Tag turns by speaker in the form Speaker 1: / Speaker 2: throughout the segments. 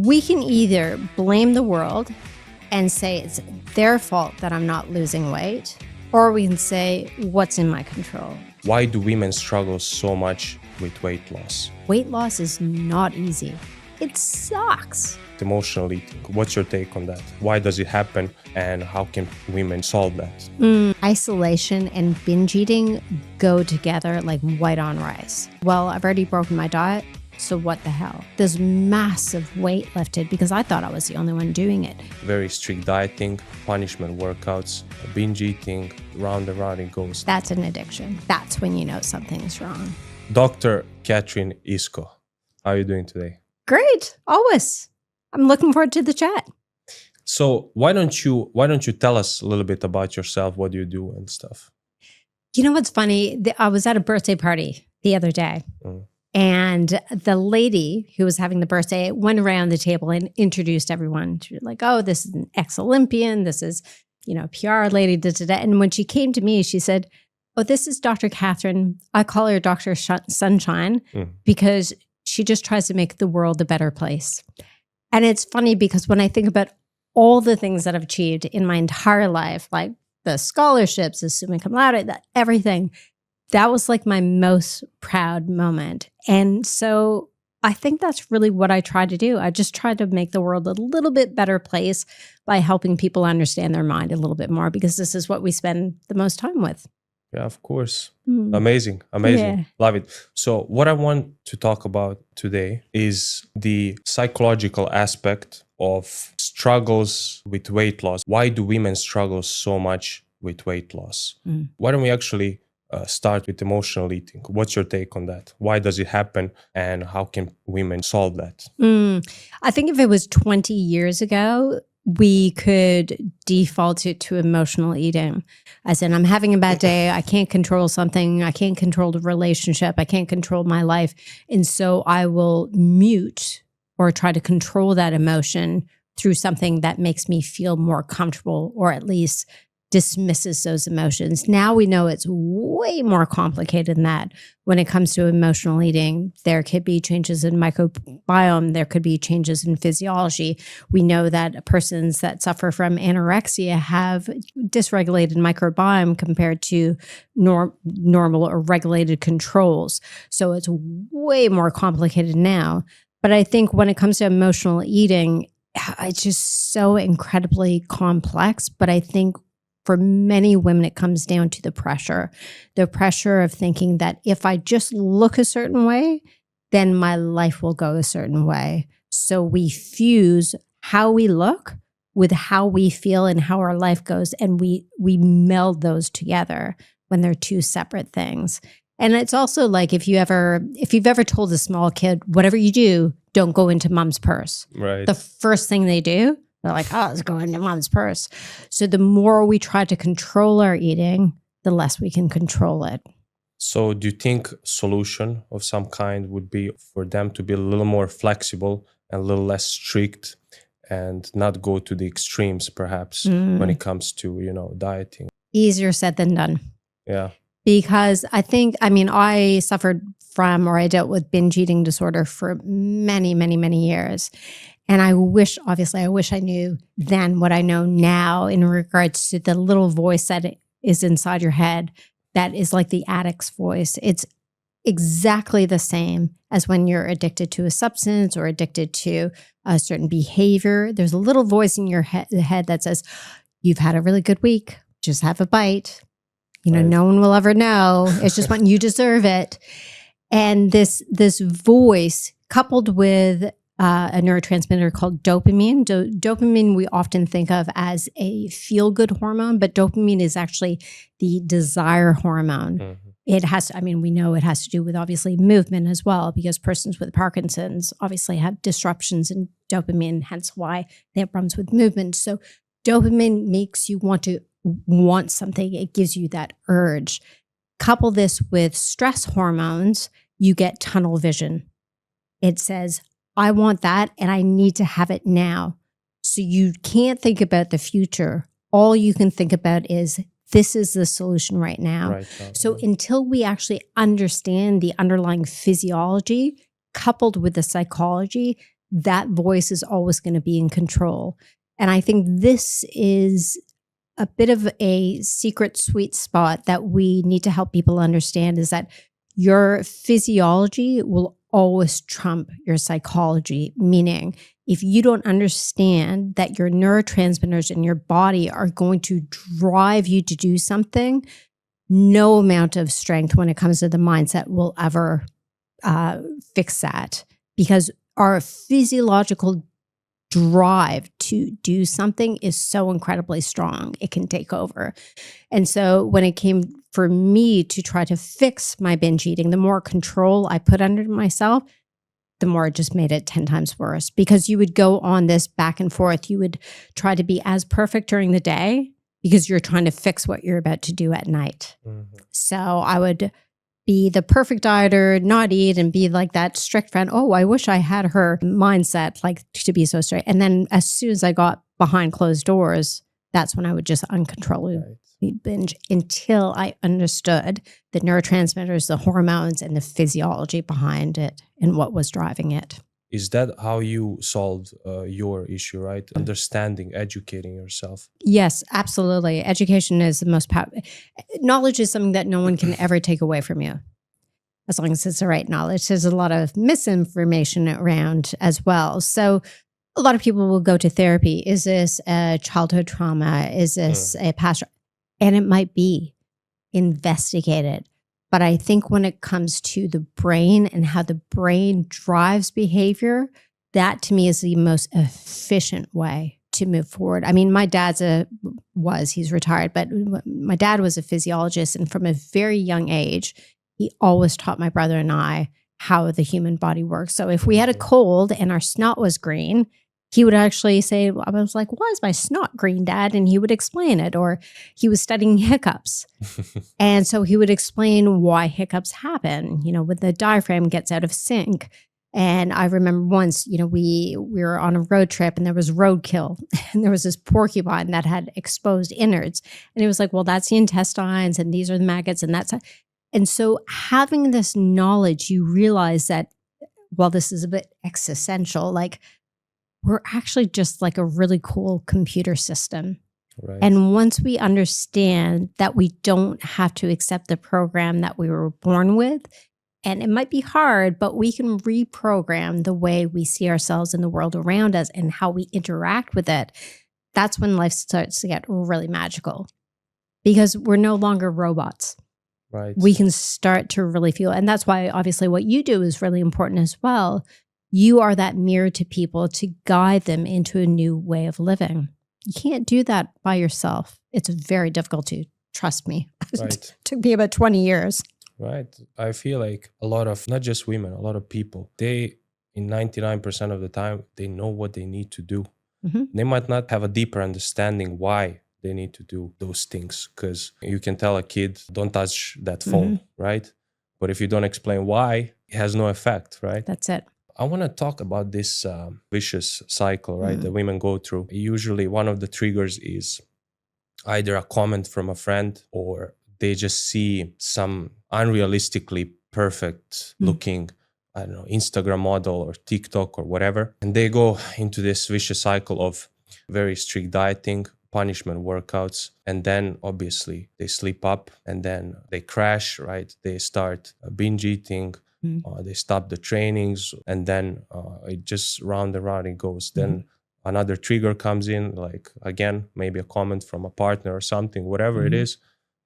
Speaker 1: We can either blame the world and say it's their fault that I'm not losing weight, or we can say what's in my control.
Speaker 2: Why do women struggle so much with weight loss?
Speaker 1: Weight loss is not easy. It sucks.
Speaker 2: Emotional eating. What's your take on that? Why does it happen and how can women solve that?
Speaker 1: Isolation and binge eating go together like white on rice. Well, I've already broken my diet, so what the hell? There's massive weight lifted because I thought I was the only one doing it.
Speaker 2: Very strict dieting, punishment workouts, binge eating, round and round it goes.
Speaker 1: That's an addiction. That's when you know something's wrong.
Speaker 2: Dr. Catherine Isco, how are you doing today?
Speaker 1: Great, always. I'm looking forward to the chat.
Speaker 2: So why don't you tell us a little bit about yourself, what do you do and stuff?
Speaker 1: You know what's funny? I was at a birthday party the other day. And the lady who was having the birthday went around the table and introduced everyone. She was like, oh, this is an ex-Olympian. This is, PR lady. And when she came to me, she said, oh, this is Dr. Catherine. I call her Dr. Sunshine because she just tries to make the world a better place. And it's funny because when I think about all the things that I've achieved in my entire life, like the scholarships, the summa cum laude, everything, that was like my most proud moment. And so I think that's really what I try to do. I just try to make the world a little bit better place by helping people understand their mind a little bit more, because this is what we spend the most time with.
Speaker 2: Yeah, of course. Amazing. Yeah. Love it. So what I want to talk about today is the psychological aspect of struggles with weight loss. Why do women struggle so much with weight loss? Why don't we actually start with emotional eating? What's your take on that? Why does it happen and how can women solve that?
Speaker 1: I think if it was 20 years ago, we could default it to emotional eating. As in, I'm having a bad day. I can't control something. I can't control the relationship. I can't control my life. And so I will mute or try to control that emotion through something that makes me feel more comfortable, or at least dismisses those emotions. Now we know it's way more complicated than that. When it comes to emotional eating, there could be changes in microbiome. There could be changes in physiology. We know that persons that suffer from anorexia have dysregulated microbiome compared to normal or regulated controls. So it's way more complicated now. But I think when it comes to emotional eating, it's just so incredibly complex. But I think for many women, it comes down to the pressure of thinking that if I just look a certain way, then my life will go a certain way. So we fuse how we look with how we feel and how our life goes. And we meld those together when they're two separate things. And it's also like if you've ever told a small kid, whatever you do, don't go into mom's purse.
Speaker 2: Right.
Speaker 1: The first thing they do, they're like, oh, it's going into mom's purse. So the more we try to control our eating, the less we can control it.
Speaker 2: So do you think solution of some kind would be for them to be a little more flexible and a little less strict and not go to the extremes, perhaps, when it comes to, dieting?
Speaker 1: Easier said than done.
Speaker 2: Yeah.
Speaker 1: Because I suffered from, or I dealt with binge eating disorder for many, many, many years. And I wish I knew then what I know now in regards to the little voice that is inside your head that is like the addict's voice. It's exactly the same as when you're addicted to a substance or addicted to a certain behavior. There's a little voice in your head that says, you've had a really good week, just have a bite.
Speaker 2: Right.
Speaker 1: No one will ever know. It's just when you deserve it. And this voice coupled with a neurotransmitter called dopamine. Dopamine we often think of as a feel-good hormone, but dopamine is actually the desire hormone. It has, we know it has to do with obviously movement as well, because persons with Parkinson's obviously have disruptions in dopamine, hence why they have problems with movement. So dopamine makes you want something. It gives you that urge. Couple this with stress hormones, you get tunnel vision. It says, I want that and I need to have it now. So you can't think about the future. All you can think about is this is the solution right now.
Speaker 2: Right.
Speaker 1: So until we actually understand the underlying physiology coupled with the psychology, that voice is always going to be in control. And I think this is a bit of a secret sweet spot that we need to help people understand, is that your physiology will always trump your psychology. Meaning, if you don't understand that your neurotransmitters in your body are going to drive you to do something, no amount of strength when it comes to the mindset will ever fix that, because our physiological drive to do something is so incredibly strong, it can take over. And so when it came for me to try to fix my binge eating, the more control I put under myself, the more it just made it 10 times worse, because you would go on this back and forth. You would try to be as perfect during the day because you're trying to fix what you're about to do at night. Mm-hmm. So I would be the perfect dieter, not eat, and be like that strict friend. Oh, I wish I had her mindset, like to be so straight. And then as soon as I got behind closed doors, that's when I would just uncontrollably binge, until I understood the neurotransmitters, the hormones, and the physiology behind it and what was driving it.
Speaker 2: Is that how you solved your issue, right? Understanding, educating yourself.
Speaker 1: Yes, absolutely. Education is the most powerful. Knowledge is something that no one can ever take away from you, as long as it's the right knowledge. There's a lot of misinformation around as well. So a lot of people will go to therapy. Is this a childhood trauma? Is this a past? And it might be. Investigate it. But I think when it comes to the brain and how the brain drives behavior, that to me is the most efficient way to move forward. I mean, my dad's he's retired, but my dad was a physiologist. And from a very young age, he always taught my brother and I how the human body works. So if we had a cold and our snot was green, he would actually say, I was like, why is my snot green, Dad? And he would explain it. Or he was studying hiccups. And so he would explain why hiccups happen, when the diaphragm gets out of sync. And I remember once, we were on a road trip and there was roadkill. And there was this porcupine that had exposed innards. And it was like, well, that's the intestines and these are the maggots and that's. And so having this knowledge, you realize that, well, this is a bit existential, like, we're actually just like a really cool computer system. Right. And once we understand that we don't have to accept the program that we were born with, and it might be hard, but we can reprogram the way we see ourselves in the world around us and how we interact with it, that's when life starts to get really magical, because we're no longer robots. Right. We can start to really feel. And that's why obviously what you do is really important as well. You are that mirror to people to guide them into a new way of living. You can't do that by yourself. It's very difficult to, trust me. Right. It took me about 20 years.
Speaker 2: Right. I feel like a lot of, not just women, a lot of people, they, in 99% of the time, they know what they need to do. Mm-hmm. They might not have a deeper understanding why they need to do those things, because you can tell a kid, don't touch that phone, right? But if you don't explain why, it has no effect, right?
Speaker 1: That's it.
Speaker 2: I want to talk about this vicious cycle, right, that women go through. Usually one of the triggers is either a comment from a friend, or they just see some unrealistically perfect looking, I don't know, Instagram model or TikTok or whatever. And they go into this vicious cycle of very strict dieting, punishment workouts, and then obviously they slip up and then they crash, right? They start binge eating. They stop the trainings, and then it just round and round it goes. Then another trigger comes in, like again, maybe a comment from a partner or something, whatever it is,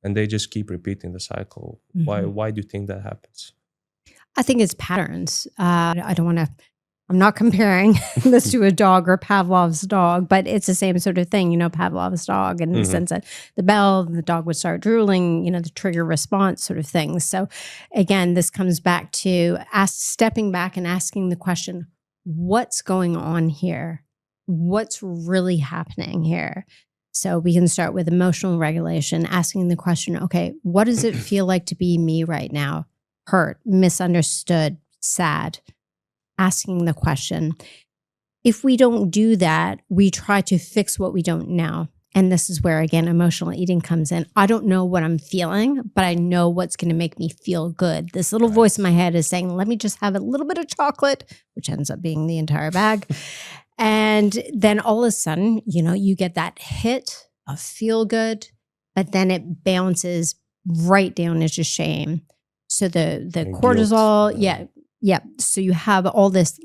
Speaker 2: and they just keep repeating the cycle. Why do you think that happens?
Speaker 1: I think it's patterns. I'm not comparing this to a dog or Pavlov's dog, but it's the same sort of thing, Pavlov's dog, in the sense that the dog would start drooling, the trigger response sort of thing. So again, this comes back to stepping back and asking the question, what's going on here? What's really happening here? So we can start with emotional regulation, asking the question, okay, what does it feel like to be me right now? Hurt, misunderstood, sad. Asking the question. If we don't do that, we try to fix what we don't know. And this is where, again, emotional eating comes in. I don't know what I'm feeling, but I know what's going to make me feel good. This little voice in my head is saying, let me just have a little bit of chocolate, which ends up being the entire bag. And then all of a sudden, you get that hit of feel good, but then it bounces right down into shame. So the cortisol, yeah. So you have all this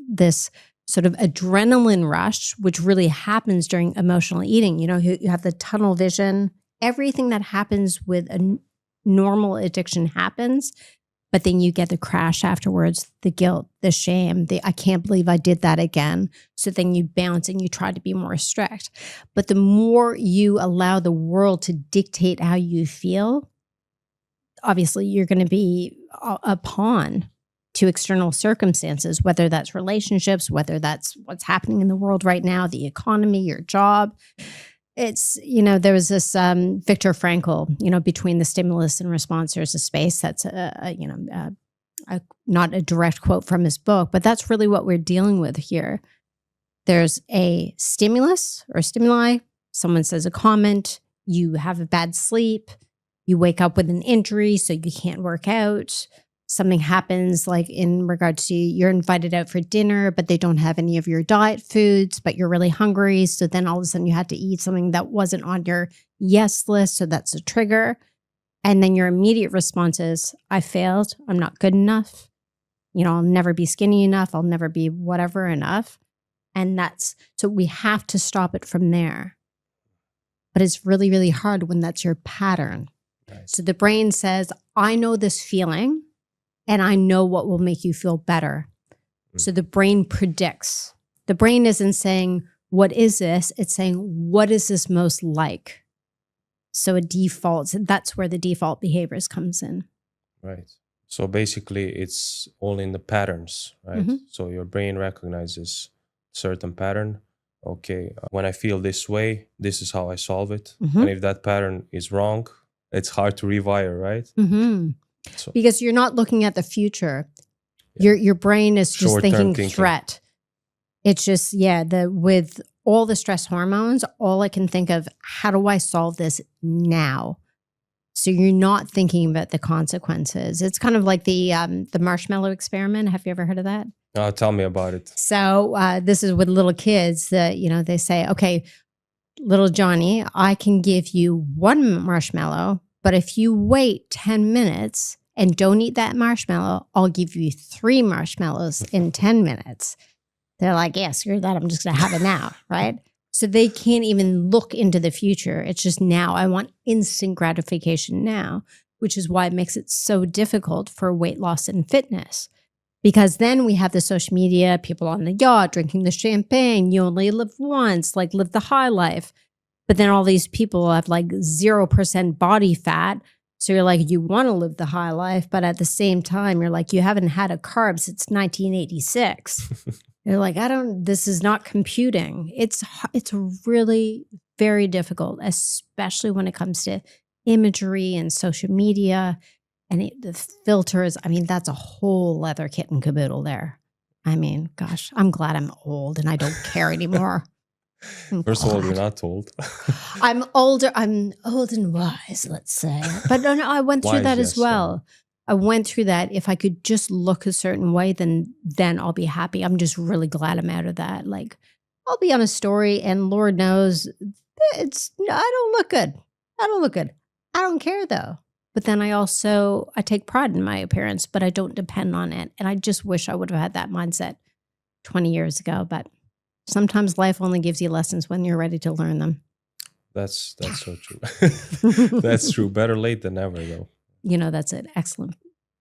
Speaker 1: sort of adrenaline rush, which really happens during emotional eating. You have the tunnel vision. Everything that happens with a normal addiction happens, but then you get the crash afterwards, the guilt, the shame, I can't believe I did that again. So then you bounce and you try to be more strict. But the more you allow the world to dictate how you feel, obviously you're going to be a pawn to external circumstances, whether that's relationships, whether that's what's happening in the world right now, the economy, your job. It's, there was this Viktor Frankl, between the stimulus and response, there's a space. That's not a direct quote from his book, but that's really what we're dealing with here. There's a stimulus or stimuli. Someone says a comment. You have a bad sleep. You wake up with an injury, so you can't work out. Something happens, like in regard to you're invited out for dinner, but they don't have any of your diet foods, but you're really hungry. So then all of a sudden you had to eat something that wasn't on your yes list. So that's a trigger. And then your immediate response is, I failed. I'm not good enough. I'll never be skinny enough. I'll never be whatever enough. And so we have to stop it from there. But it's really, really hard when that's your pattern. Right. So the brain says, I know this feeling. And I know what will make you feel better. So the brain predicts. The brain isn't saying, what is this? It's saying, what is this most like? So it defaults. That's where the default behaviors comes in.
Speaker 2: Right. So basically it's all in the patterns, right? Mm-hmm. So your brain recognizes certain pattern. Okay, when I feel this way, this is how I solve it. Mm-hmm. And if that pattern is wrong, it's hard to rewire, right?
Speaker 1: Mm-hmm. So, because you're not looking at the future. Yeah. Your brain is just thinking threat. It's just, with all the stress hormones, all I can think of, how do I solve this now? So you're not thinking about the consequences. It's kind of like the marshmallow experiment. Have you ever heard of that?
Speaker 2: Tell me about it.
Speaker 1: So this is with little kids that, they say, okay, little Johnny, I can give you one marshmallow, but if you wait 10 minutes and don't eat that marshmallow, I'll give you 3 marshmallows in 10 minutes. They're like, yeah, screw that. I'm just going to have it now, right? So they can't even look into the future. It's just now. I want instant gratification now, which is why it makes it so difficult for weight loss and fitness. Because then we have the social media, people on the yacht drinking the champagne. You only live once, like live the high life. But then all these people have like 0% body fat. So you're like, you want to live the high life, but at the same time, you're like, you haven't had a carb since 1986. You're like, this is not computing. It's really very difficult, especially when it comes to imagery and social media and the filters. I mean, that's a whole other kit and caboodle there. I mean, gosh, I'm glad I'm old and I don't care anymore.
Speaker 2: First of all, you're not old.
Speaker 1: I'm older. I'm old and wise, let's say. But no, I went through that as well. I went through that. If I could just look a certain way, then I'll be happy. I'm just really glad I'm out of that. Like, I'll be on a story and Lord knows I don't look good. I don't look good. I don't care though. But then I take pride in my appearance, but I don't depend on it. And I just wish I would have had that mindset 20 years ago. But sometimes life only gives you lessons when you're ready to learn them.
Speaker 2: That's so true. That's true. Better late than never, though.
Speaker 1: That's it. Excellent.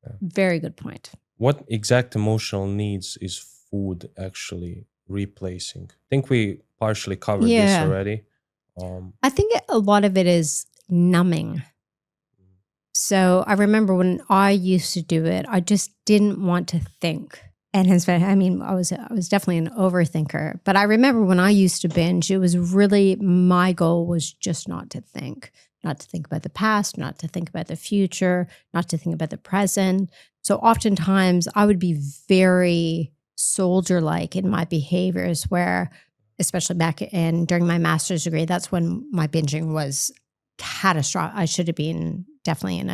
Speaker 1: Yeah. Very good point.
Speaker 2: What exact emotional needs is food actually replacing? I think we partially covered this already.
Speaker 1: I think a lot of it is numbing. So I remember when I used to do it, I just didn't want to think. And I was definitely an overthinker. But I remember when I used to binge, it was really, my goal was just not to think about the past, not to think about the future, not to think about the present. So oftentimes I would be very soldier-like in my behaviors where especially back in during my master's degree, that's when my binging was catastrophic. I should have been definitely in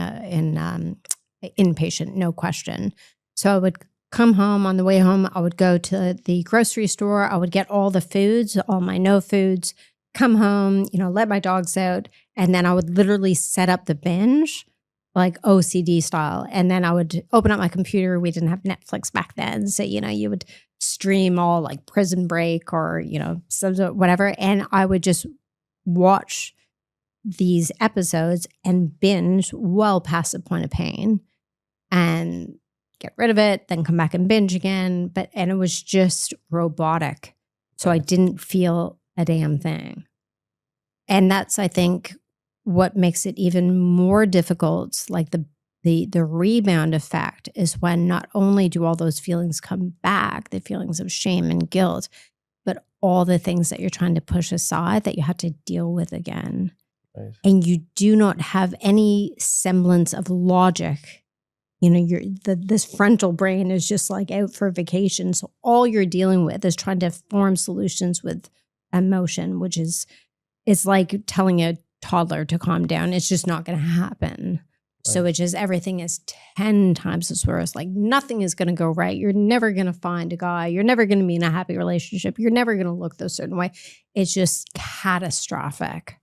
Speaker 1: inpatient, no question. So I would come home. On the way home, I would go to the grocery store. I would get all the foods, all my no foods, come home, let my dogs out. And then I would literally set up the binge like OCD style. And then I would open up my computer. We didn't have Netflix back then. So, you would stream all like Prison Break or, whatever. And I would just watch these episodes and binge well past the point of pain and get rid of it, then come back and binge again. And it was just robotic. So I didn't feel a damn thing. And that's, I think, what makes it even more difficult. Like the rebound effect is when not only do all those feelings come back, the feelings of shame and guilt, but all the things that you're trying to push aside that you have to deal with again. Right. And you do not have any semblance of logic. This frontal brain is just like out for vacation. So all you're dealing with is trying to form solutions with emotion, which is, it's like telling a toddler to calm down. It's just not going to happen. Right. So it's just, everything is 10 times as worse. Like nothing is going to go right. You're never going to find a guy. You're never going to be in a happy relationship. You're never going to look the certain way. It's just catastrophic.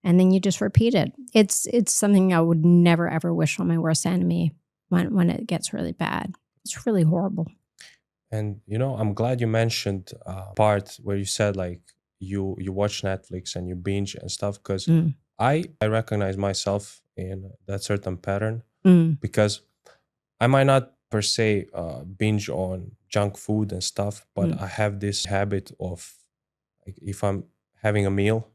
Speaker 1: And then you just repeat it. It's something I would never, ever wish on my worst enemy when it gets really bad. It's really horrible.
Speaker 2: And, I'm glad you mentioned part where you said like you watch Netflix and you binge and stuff, because I recognize myself in that certain pattern because I might not per se binge on junk food and stuff, but I have this habit of like, if I'm having a meal,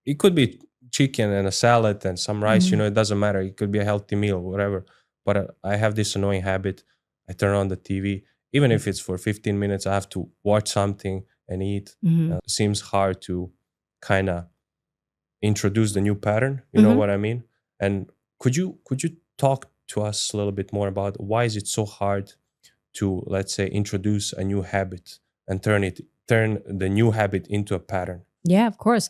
Speaker 2: it could be chicken and a salad and some rice, it doesn't matter. It could be a healthy meal, whatever. But I have this annoying habit. I turn on the TV, even if it's for 15 minutes, I have to watch something and eat. It seems hard to kind of introduce the new pattern. You know what I mean? And could you talk to us a little bit more about why is it so hard to, let's say, introduce a new habit and turn the new habit into a pattern?
Speaker 1: Yeah, of course.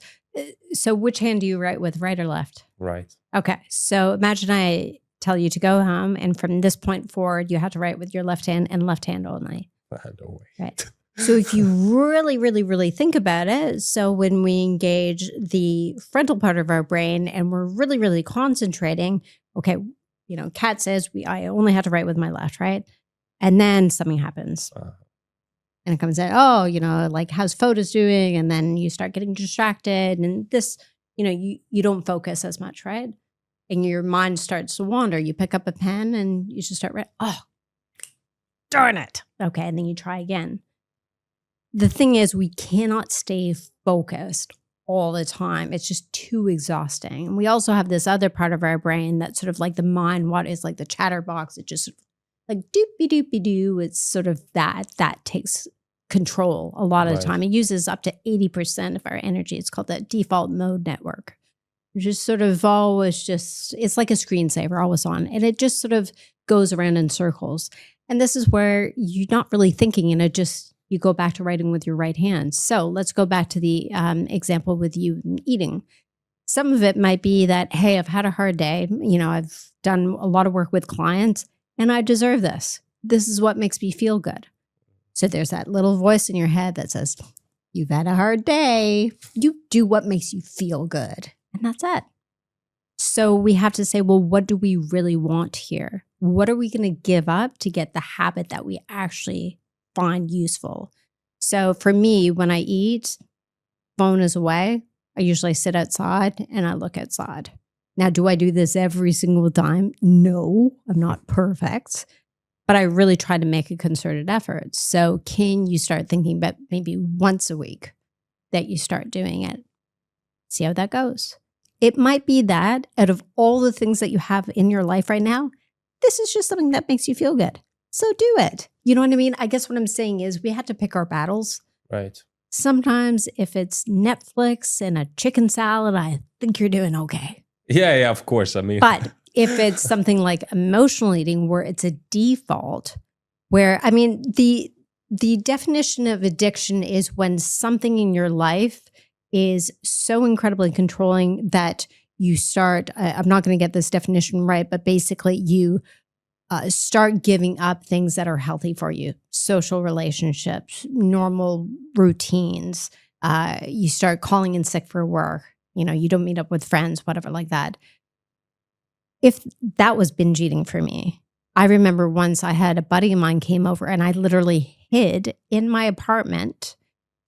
Speaker 1: So which hand do you write with, right or left?
Speaker 2: Right.
Speaker 1: Okay. So imagine I tell you to go home, and from this point forward, you have to write with your left hand and left hand only.
Speaker 2: No way.
Speaker 1: Right. So if you really, really, really think about it, so when we engage the frontal part of our brain and we're really, really concentrating, okay, Kat says I only have to write with my left, right? And then something happens. And it comes out, like how's photos doing? And then you start getting distracted and this, you don't focus as much, right? And your mind starts to wander. You pick up a pen and you just start writing. Oh, darn it. Okay. And then you try again. The thing is, we cannot stay focused all the time. It's just too exhausting. And we also have this other part of our brain that's sort of like the mind, what is like the chatterbox. It just like doopy-doopy-doo. It's sort of that takes control a lot of the time. It uses up to 80% of our energy. It's called the default mode network. Just sort of always it's like a screensaver, always on. And it just sort of goes around in circles. And this is where you're not really thinking, and you go back to writing with your right hand. So let's go back to the example with you eating. Some of it might be that, hey, I've had a hard day. I've done a lot of work with clients and I deserve this. This is what makes me feel good. So there's that little voice in your head that says, you've had a hard day. You do what makes you feel good. And that's it. So we have to say, well, what do we really want here? What are we going to give up to get the habit that we actually find useful? So for me, when I eat, phone is away. I usually sit outside and I look outside. Now, do I do this every single time? No, I'm not perfect, but I really try to make a concerted effort. So can you start thinking about maybe once a week that you start doing it? See how that goes. It might be that out of all the things that you have in your life right now, this is just something that makes you feel good. So do it. You know what I mean? I guess what I'm saying is we have to pick our battles.
Speaker 2: Right.
Speaker 1: Sometimes if it's Netflix and a chicken salad, I think you're doing okay.
Speaker 2: Yeah, of course. I mean,
Speaker 1: but if it's something like emotional eating where it's a default, where, I mean, the The definition of addiction is when something in your life is so incredibly controlling that you start, I'm not going to get this definition right, but basically you start giving up things that are healthy for you, social relationships, normal routines. You start calling in sick for work. You don't meet up with friends, whatever like that. If that was binge eating for me, I remember once I had a buddy of mine came over and I literally hid in my apartment.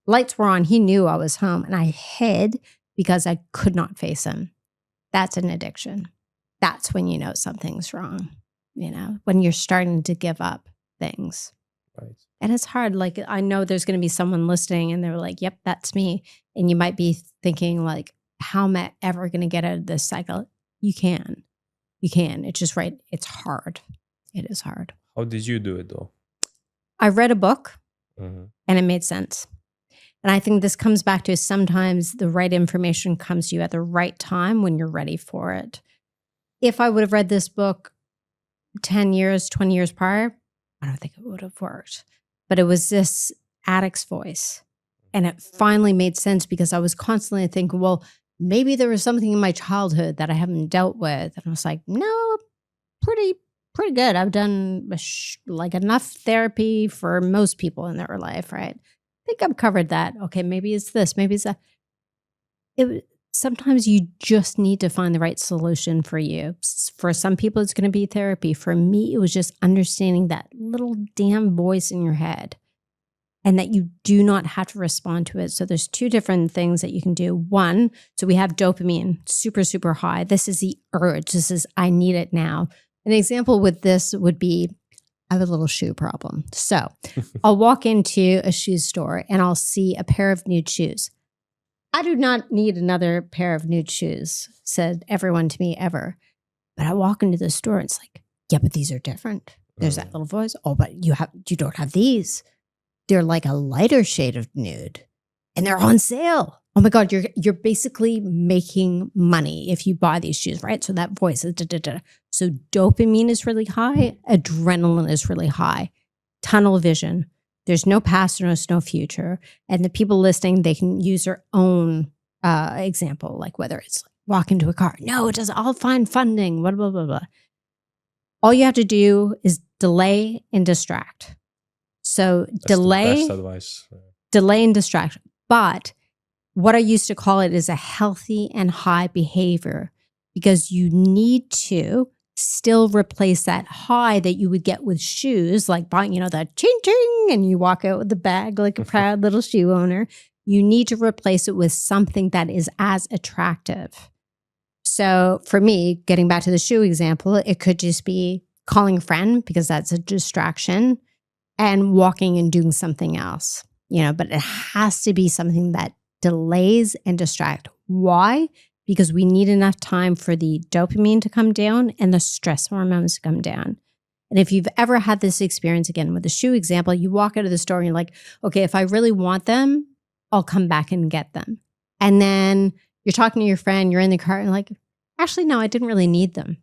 Speaker 1: Lights were on. He knew I was home and I hid because I could not face him. That's an addiction. That's when you know something's wrong, when you're starting to give up things.
Speaker 2: Right.
Speaker 1: And it's hard. Like, I know there's going to be someone listening and they're like, yep, that's me. And you might be thinking like, how am I ever going to get out of this cycle? You can. It's just right. It's hard. It is hard.
Speaker 2: How did you do it though?
Speaker 1: I read a book
Speaker 2: Mm-hmm.
Speaker 1: and it made sense. And I think this comes back to sometimes the right information comes to you at the right time when you're ready for it. If I would have read this book 10 years, 20 years prior, I don't think it would have worked. But it was this addict's voice. And it finally made sense because I was constantly thinking, well, maybe there was something in my childhood that I haven't dealt with. And I was like, no, pretty good. I've done like enough therapy for most people in their life, right? I think I've covered that. Okay, maybe it's this, maybe it's that. Sometimes you just need to find the right solution for you. For some people, it's going to be therapy. For me, it was just understanding that little damn voice in your head and that you do not have to respond to it. So there's two different things that you can do. One, so we have dopamine, super, super high. This is the urge. This is, I need it now. An example with this would be, I have a little shoe problem. So I'll walk into a shoe store and I'll see a pair of nude shoes. I do not need another pair of nude shoes, said everyone to me ever. But I walk into the store and it's like, yeah, but these are different. There's that little voice. Oh, but you don't have these. They're like a lighter shade of nude and they're on sale. Oh my God, you're basically making money if you buy these shoes, right? So that voice is da-da-da. So dopamine is really high. Adrenaline is really high. Tunnel vision. There's no past, there's no future. And the people listening, they can use their own example, like whether it's walk into a car. No, it doesn't. I'll find funding, blah, blah, blah, blah. All you have to do is delay and distract. So
Speaker 2: That's
Speaker 1: delay,
Speaker 2: the best advice.
Speaker 1: delay and distract. But what I used to call it is a healthy and high behavior because you need to still replace that high that you would get with shoes, like buying, that ching ching, and you walk out with the bag like a proud little shoe owner. You need to replace it with something that is as attractive. So for me, getting back to the shoe example, it could just be calling a friend because that's a distraction and walking and doing something else, but it has to be something that delays and distract. Why? Because we need enough time for the dopamine to come down and the stress hormones to come down. And if you've ever had this experience, again, with the shoe example, you walk out of the store and you're like, okay, if I really want them, I'll come back and get them. And then you're talking to your friend, you're in the car and like, actually, no, I didn't really need them.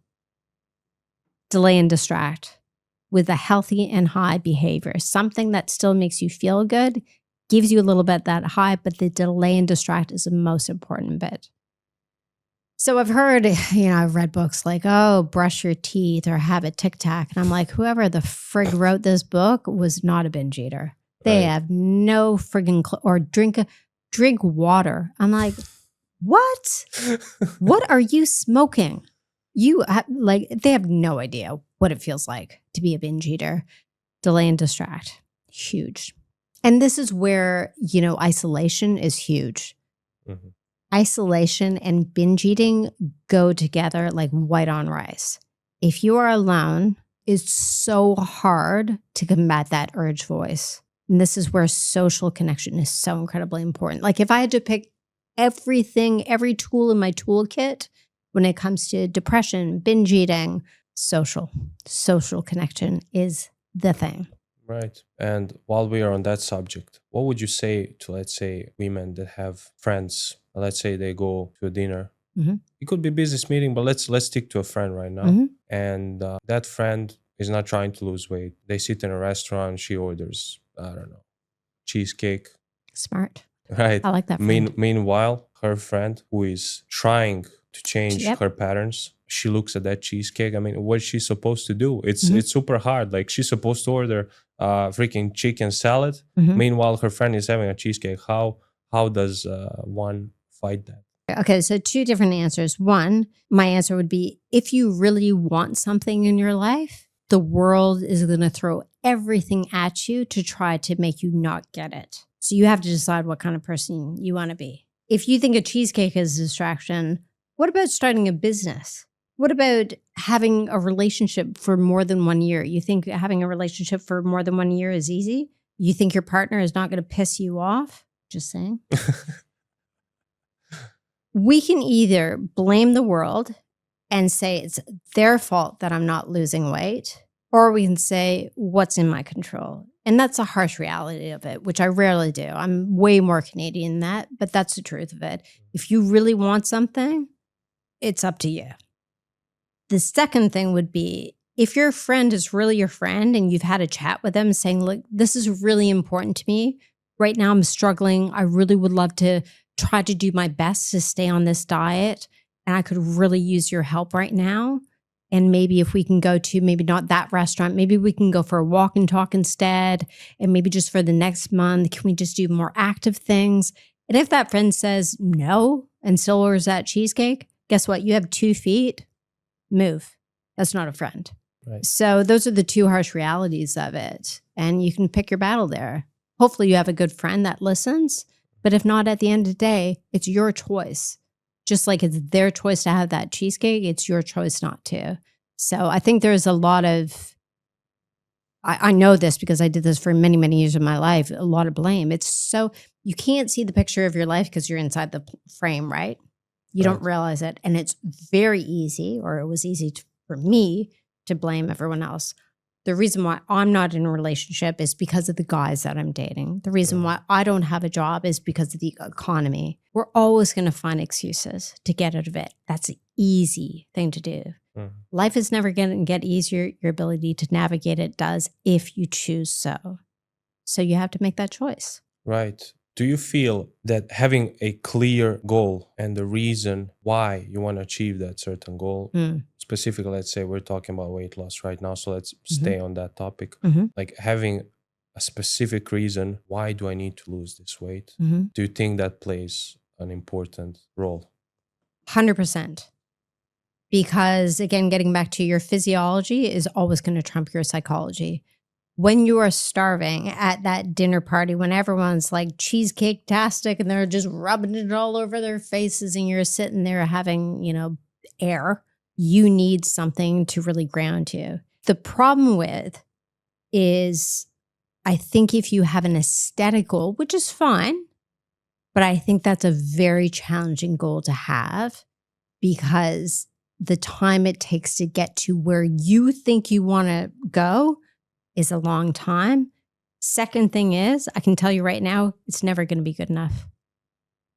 Speaker 1: Delay and distract with a healthy and high behavior, something that still makes you feel good, gives you a little bit that high, but the delay and distract is the most important bit. So I've heard, I've read books like, oh, brush your teeth or have a Tic Tac. And I'm like, whoever the frig wrote this book was not a binge eater. They have no friggin' or drink water. I'm like, what? What are you smoking? They have no idea what it feels like to be a binge eater. Delay and distract, huge. And this is where, isolation is huge. Mm-hmm. Isolation and binge eating go together like white on rice. If you are alone, it's so hard to combat that urge voice. And this is where social connection is so incredibly important. Like if I had to pick everything, every tool in my toolkit when it comes to depression, binge eating, social connection is the thing.
Speaker 2: Right. And while we are on that subject, what would you say to, let's say, women that have friends? Let's say they go to a dinner. Mm-hmm. It could be a business meeting, but let's stick to a friend right now. Mm-hmm. And that friend is not trying to lose weight. They sit in a restaurant. She orders I don't know, cheesecake.
Speaker 1: Smart.
Speaker 2: Right.
Speaker 1: I like that friend.
Speaker 2: Meanwhile, her friend who is trying to change
Speaker 1: Yep.
Speaker 2: her patterns, she looks at that cheesecake. I mean, what's she supposed to do?
Speaker 1: Mhm.
Speaker 2: It's super hard. Like she's supposed to order freaking chicken salad.
Speaker 1: Mhm.
Speaker 2: Meanwhile, her friend is having a cheesecake. How does one fight that?
Speaker 1: Okay, so two different answers. One, my answer would be if you really want something in your life, the world is going to throw everything at you to try to make you not get it. So you have to decide what kind of person you want to be. If you think a cheesecake is a distraction, what about starting a business? What about having a relationship for more than 1 year? You think having a relationship for more than 1 year is easy? You think your partner is not going to piss you off? Just saying. We can either blame the world and say it's their fault that I'm not losing weight, or we can say what's in my control. And that's a harsh reality of it, which I rarely do. I'm way more Canadian than that, but that's the truth of it. If you really want something, it's up to you. The second thing would be if your friend is really your friend and you've had a chat with them saying, look, this is really important to me. Right now I'm struggling. I really would love to try to do my best to stay on this diet. And I could really use your help right now. And maybe if we can go to maybe not that restaurant, maybe we can go for a walk and talk instead. And maybe just for the next month, can we just do more active things? And if that friend says no and still orders that cheesecake, guess what? You have 2 feet. Move. That's not a friend.
Speaker 2: Right.
Speaker 1: So those are the two harsh realities of it. And you can pick your battle there. Hopefully you have a good friend that listens. But if not, at the end of the day, it's your choice. Just like it's their choice to have that cheesecake, it's your choice not to. So I think there's a lot of, I know this because I did this for many, many years of my life, a lot of blame. It's so, you can't see the picture of your life because you're inside the frame, right? You don't realize it. And it's very easy, or it was easy for me to blame everyone else. The reason why I'm not in a relationship is because of the guys that I'm dating. The reason why I don't have a job is because of the economy. We're always going to find excuses to get out of it. That's an easy thing to do. Life is never going to get easier. Your ability to navigate it does if you choose so. So you have to make that choice.
Speaker 2: Right. Do you feel that having a clear goal and the reason why you want to achieve that certain goal, specifically, let's say we're talking about weight loss right now, so let's stay on that topic. Like having a specific reason, why do I need to lose this weight? Do you think that plays an important role?
Speaker 1: 100%. Because again, getting back to your physiology is always going to trump your psychology. When you are starving at that dinner party, when everyone's like cheesecake-tastic and they're just rubbing it all over their faces and you're sitting there having, air, you need something to really ground you. The problem with is I think if you have an aesthetic goal, which is fine, but I think that's a very challenging goal to have because the time it takes to get to where you think you want to go is a long time. Second thing is, I can tell you right now, it's never going to be good enough.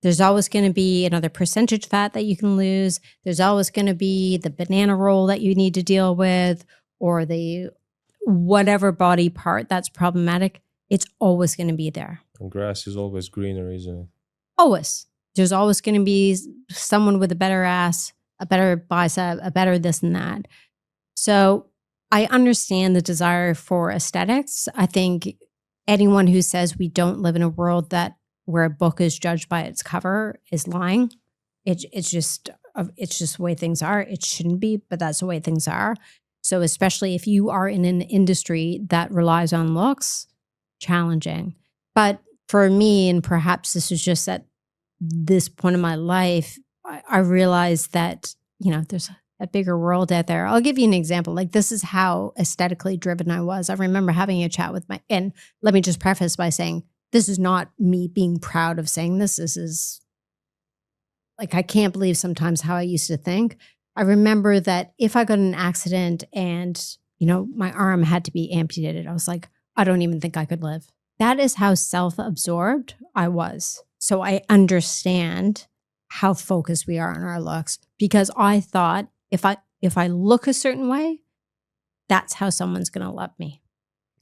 Speaker 1: There's always going to be another percentage fat that you can lose. There's always going to be the banana roll that you need to deal with, or the whatever body part that's problematic. It's always going to be there.
Speaker 2: And grass is always greener, isn't it?
Speaker 1: Always. There's always going to be someone with a better ass, a better bicep, a better this and that. So I understand the desire for aesthetics. I think anyone who says we don't live in a world where a book is judged by its cover is lying. It's just the way things are. It shouldn't be, but that's the way things are. So especially if you are in an industry that relies on looks, challenging. But for me, and perhaps this is just at this point in my life, I realized that, there's a bigger world out there. I'll give you an example. Like this is how aesthetically driven I was. I remember having a chat with and let me just preface by saying, this is not me being proud of saying this. This is like, I can't believe sometimes how I used to think. I remember that if I got in an accident and, my arm had to be amputated, I was like, I don't even think I could live. That is how self-absorbed I was. So I understand how focused we are on our looks because I thought if I look a certain way, that's how someone's going to love me.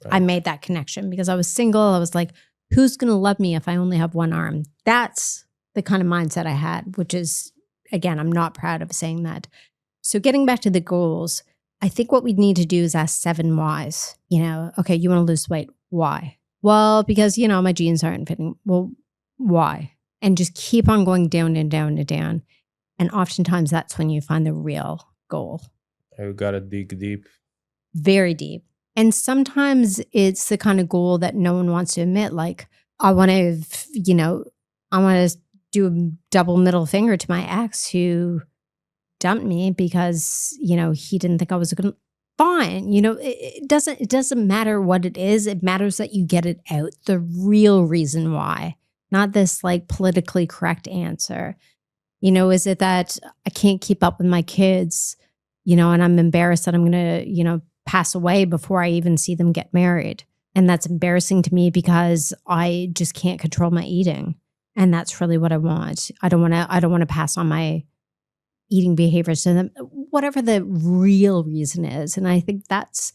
Speaker 1: I made that connection because I was single. I was like, who's going to love me if I only have one arm? That's the kind of mindset I had, which is, again, I'm not proud of saying that. So getting back to the goals, I think what we need to do is ask 7 whys. Okay, you want to lose weight. Why? Well, because, my jeans aren't fitting. Well, why? And just keep on going down and down and down. And oftentimes that's when you find the real goal.
Speaker 2: You got to dig deep.
Speaker 1: Very deep. And sometimes it's the kind of goal that no one wants to admit. Like, I want to do a double middle finger to my ex who dumped me because, he didn't think I was going to. Fine. It doesn't matter what it is. It matters that you get it out. The real reason why, not this like politically correct answer. Is it that I can't keep up with my kids, and I'm embarrassed that I'm going to, pass away before I even see them get married. And that's embarrassing to me because I just can't control my eating. And that's really what I want. I don't want to pass on my eating behaviors to them, whatever the real reason is. And I think that's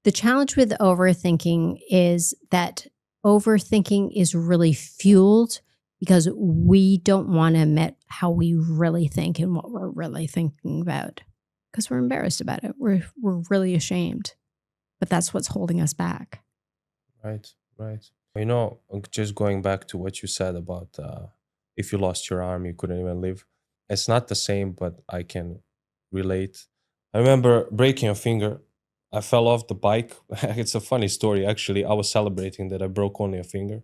Speaker 1: the challenge with overthinking, is that overthinking is really fueled because we don't want to admit how we really think and what we're really thinking about, because we're embarrassed about it. We're really ashamed, but that's what's holding us back.
Speaker 2: Right. Just going back to what you said about if you lost your arm, you couldn't even live. It's not the same, but I can relate. I remember breaking a finger. I fell off the bike. It's a funny story, actually. I was celebrating that I broke only a finger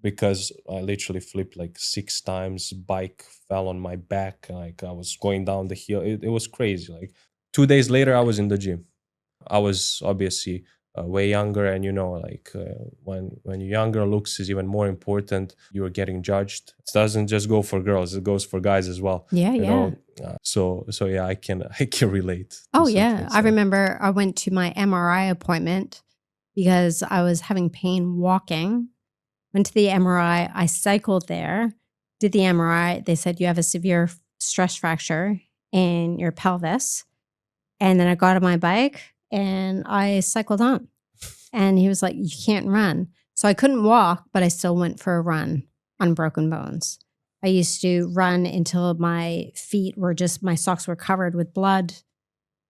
Speaker 2: because I literally flipped like 6 times. Bike fell on my back. Like, I was going down the hill. It was crazy. Like 2 days later, I was in the gym. I was obviously way younger, and when you're younger, looks is even more important. You're getting judged. It doesn't just go for girls; it goes for guys as well.
Speaker 1: Yeah.
Speaker 2: So yeah, I can relate.
Speaker 1: Oh yeah, I remember I went to my MRI appointment because I was having pain walking. Went to the MRI. I cycled there, did the MRI. They said you have a severe stress fracture in your pelvis. And then I got on my bike and I cycled on. And he was like, you can't run. So I couldn't walk, but I still went for a run on broken bones. I used to run until my feet were my socks were covered with blood,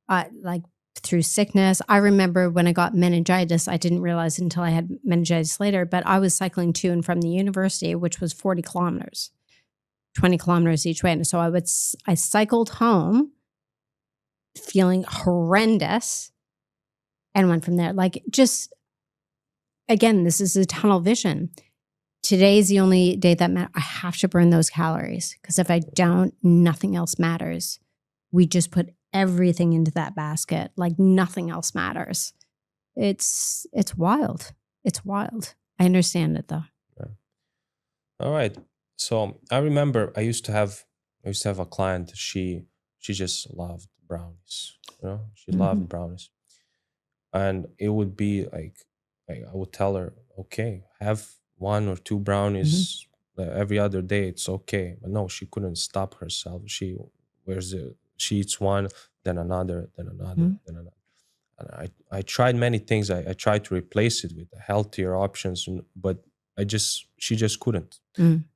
Speaker 1: like through sickness. I remember when I got meningitis, I didn't realize until I had meningitis later, but I was cycling to and from the university, which was 40 kilometers, 20 kilometers each way. And so I cycled home feeling horrendous and went from there. Like, just, again, this is a tunnel vision. Today's the only day that matters. I have to burn those calories because if I don't, nothing else matters. We just put everything into that basket. Like, nothing else matters. It's wild. It's wild. I understand it though.
Speaker 2: Yeah. All right. So I remember I used to have a client. She just loved brownies. She loved brownies, and it would be like I would tell her, okay, have 1 or 2 brownies every other day. It's okay. But no, she couldn't stop herself. She eats one, then another, then another, then another. And I tried many things. I tried to replace it with healthier options, but she just couldn't.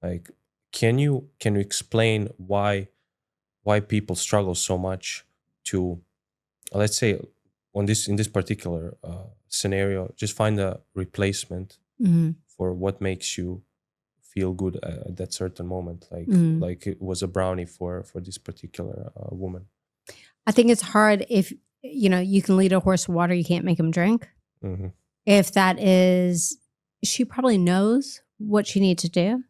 Speaker 2: Like, can you explain why people struggle so much to, let's say, in this particular scenario, just find a replacement for what makes you feel good at that certain moment, like it was a brownie for this particular woman.
Speaker 1: I think it's hard if you can lead a horse to water, you can't make him drink. If that is, she probably knows what she needs to do.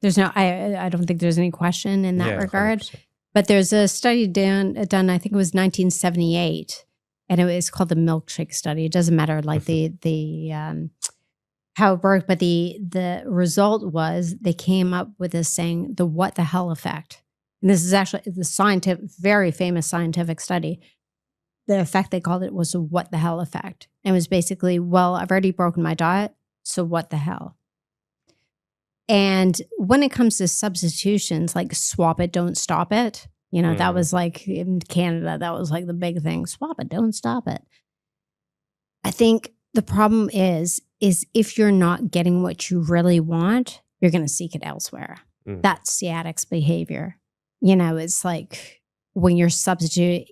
Speaker 1: There's no, I don't think there's any question in that regard. 100%. But there's a study done, I think it was 1978, and it was called the milkshake study. It doesn't matter like the how it worked, but the result was they came up with this saying, the what the hell effect. And this is actually the very famous scientific study. The effect they called it was the what the hell effect. And it was basically, well, I've already broken my diet, so what the hell? And when it comes to substitutions, like swap it, don't stop it. That was like in Canada, that was like the big thing. Swap it, don't stop it. I think The problem is if you're not getting what you really want, you're going to seek it elsewhere. That's the addict's behavior. It's like when you're substitute.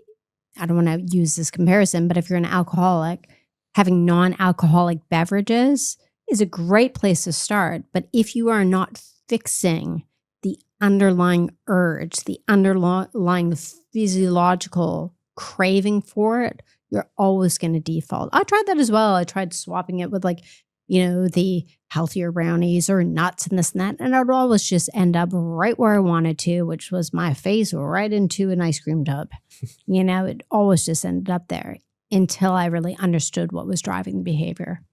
Speaker 1: I don't want to use this comparison, but if you're an alcoholic, having non-alcoholic beverages is a great place to start. But if you are not fixing the underlying urge, the underlying physiological craving for it, you're always going to default. I tried that as well. I tried swapping it with the healthier brownies or nuts and this and that. And I'd always just end up right where I wanted to, which was my face right into an ice cream tub. It always just ended up there until I really understood what was driving the behavior.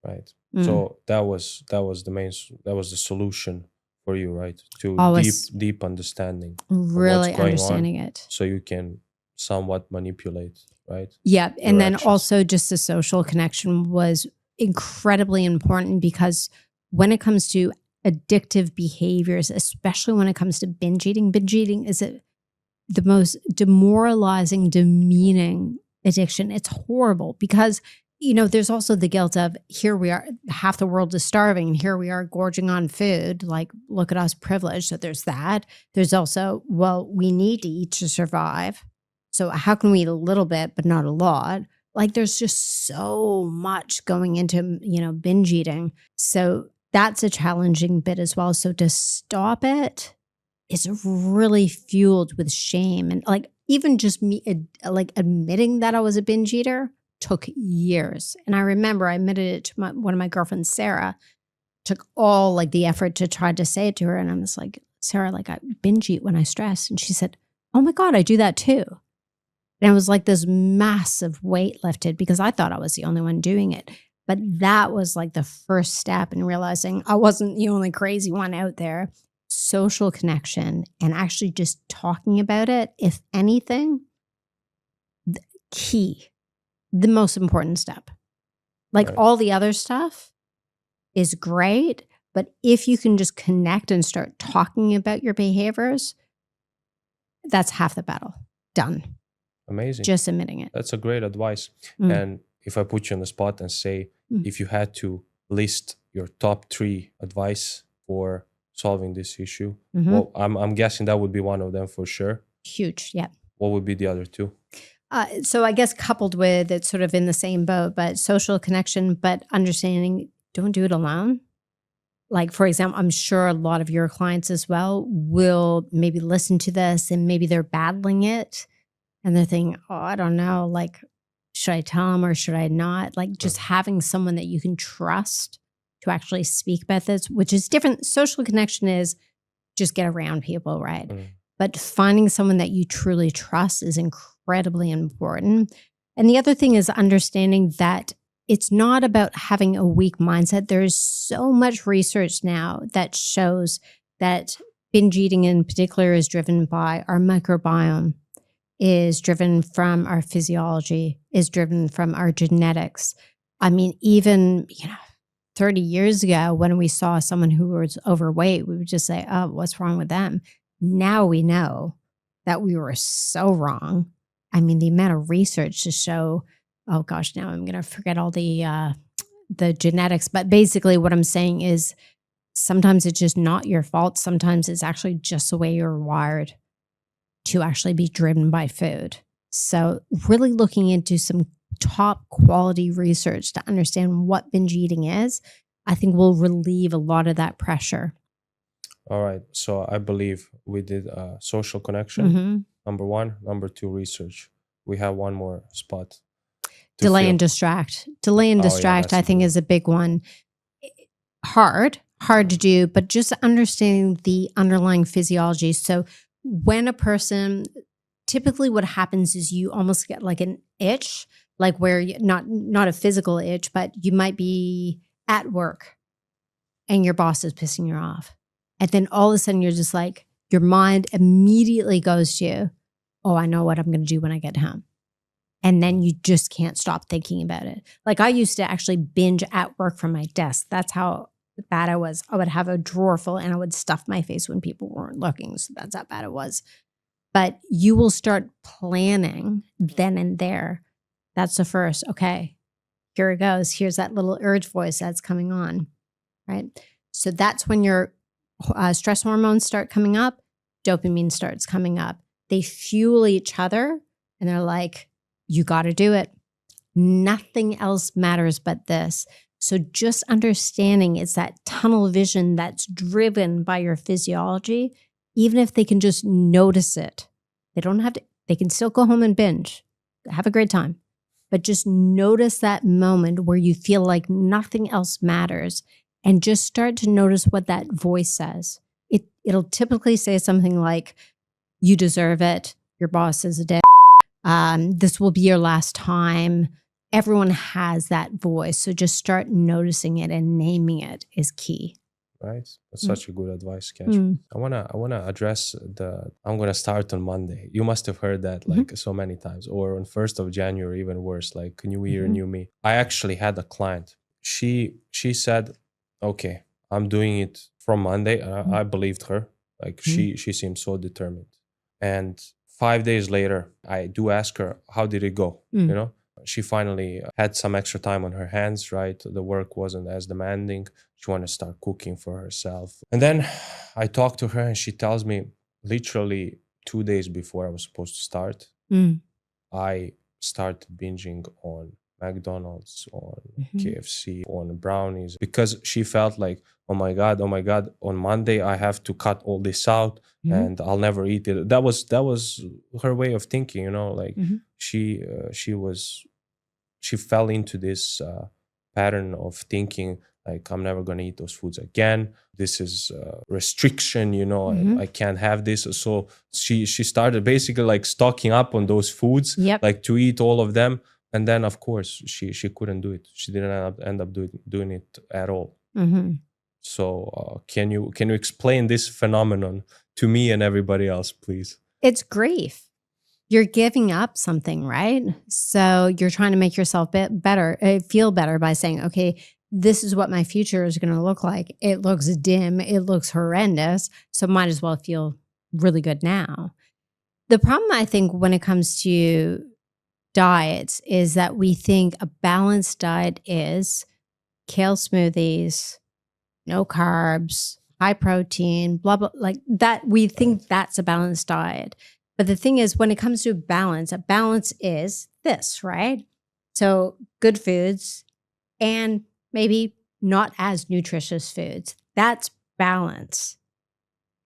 Speaker 2: Right. So that was the solution for you, right? To
Speaker 1: always
Speaker 2: deep understanding.
Speaker 1: Really understanding it.
Speaker 2: So you can somewhat manipulate, right?
Speaker 1: Yeah. And then also just the social connection was incredibly important, because when it comes to addictive behaviors, especially when it comes to binge eating is the most demoralizing, demeaning addiction. It's horrible because, there's also the guilt of, here we are, half the world is starving, and here we are gorging on food. Like, look at us privileged. So there's that. There's also, well, we need to eat to survive. So how can we eat a little bit, but not a lot? Like, there's just so much going into, binge eating. So that's a challenging bit as well. So to stop it is really fueled with shame. And like, even just me, admitting that I was a binge eater took years. And I remember I admitted it to one of my girlfriends, Sarah. Took all the effort to try to say it to her. And I was like, Sarah, I binge eat when I stress. And she said, oh my God, I do that too. And it was like this massive weight lifted, because I thought I was the only one doing it. But that was the first step in realizing I wasn't the only crazy one out there. Social connection and actually just talking about it, if anything, key, the most important step. Right. All the other stuff is great, but if you can just connect and start talking about your behaviors, that's half the battle. Done.
Speaker 2: Amazing.
Speaker 1: Just admitting it.
Speaker 2: That's a great advice. And if I put you on the spot and say, if you had to list your top 3 advice for solving this issue, well, I'm guessing that would be one of them for sure.
Speaker 1: Huge, yeah.
Speaker 2: What would be the other 2?
Speaker 1: So I guess coupled with, it's sort of in the same boat, but social connection, but understanding, don't do it alone. For example, I'm sure a lot of your clients as well will maybe listen to this and maybe they're battling it. And they're thinking, oh, I don't know, should I tell them or should I not? Just having someone that you can trust to actually speak about this, which is different. Social connection is just get around people, right? But finding someone that you truly trust is incredibly important. And the other thing is understanding that it's not about having a weak mindset. There is so much research now that shows that binge eating in particular is driven by our microbiome, is driven from our physiology, is driven from our genetics. I mean, even 30 years ago, when we saw someone who was overweight, we would just say, oh, what's wrong with them? Now we know that we were so wrong. I mean, the amount of research to show, oh gosh, now I'm going to forget all the genetics. But basically what I'm saying is sometimes it's just not your fault. Sometimes it's actually just the way you're wired to actually be driven by food. So really looking into some top quality research to understand what binge eating is, I think will relieve a lot of that pressure.
Speaker 2: All right. So I believe we did social connection, number 1. Number 2, research. We have one more spot.
Speaker 1: Delay and distract. Delay and distract, I think, is a big one. Hard to do, but just understanding the underlying physiology. So when a person, typically what happens is you almost get an itch, where you, not a physical itch, but you might be at work and your boss is pissing you off. And then all of a sudden you're just your mind immediately goes to, oh, I know what I'm going to do when I get home. And then you just can't stop thinking about it. I used to actually binge at work from my desk. That's how bad I was. I would have a drawer full and I would stuff my face when people weren't looking. So that's how bad it was. But you will start planning then and there. That's the first, okay, here it goes. Here's that little urge voice that's coming on, right? So that's when your stress hormones start coming up, dopamine starts coming up. They fuel each other and they're like, you got to do it. Nothing else matters but this. So just understanding it's that tunnel vision that's driven by your physiology, even if they can just notice it. They don't have to, they can still go home and binge, have a great time. But just notice that moment where you feel like nothing else matters and just start to notice what that voice says. It'll typically say something like, you deserve it. Your boss is a dick. This will be your last time. Everyone has that voice. So just start noticing it and naming it is key.
Speaker 2: Right. That's such a good advice, Cash. I wanna address I'm gonna start on Monday. You must have heard that like so many times, or on 1st of January, even worse, like New Year, New Me. I actually had a client. She said, okay, I'm doing it from Monday. I believed her. Like she seemed so determined. And 5 days later, I do ask her, how did it go? You know, she finally had some extra time on her hands, right? The work wasn't as demanding. She wanted to start cooking for herself. And then I talked to her and she tells me literally 2 days before I was supposed to start, I started binging on McDonald's, on KFC, on brownies, because she felt like, oh my God, on Monday I have to cut all this out and I'll never eat it. That was her way of thinking, you know, like she fell into this pattern of thinking like, I'm never going to eat those foods again. This is restriction, you know, I can't have this. So she started basically like stocking up on those foods, like to eat all of them. And then, of course, she couldn't do it. She didn't end up doing it at all. So can you explain this phenomenon to me and everybody else, please?
Speaker 1: It's grief. You're giving up something, right? So you're trying to make yourself feel better by saying, okay, this is what my future is going to look like. It looks dim. It looks horrendous. So might as well feel really good now. The problem, I think, when it comes to diets is that we think a balanced diet is kale smoothies, no carbs, high protein, blah, blah, like that. We think that's a balanced diet. But the thing is, when it comes to balance, a balance is this, right? So good foods and maybe not as nutritious foods. That's balance.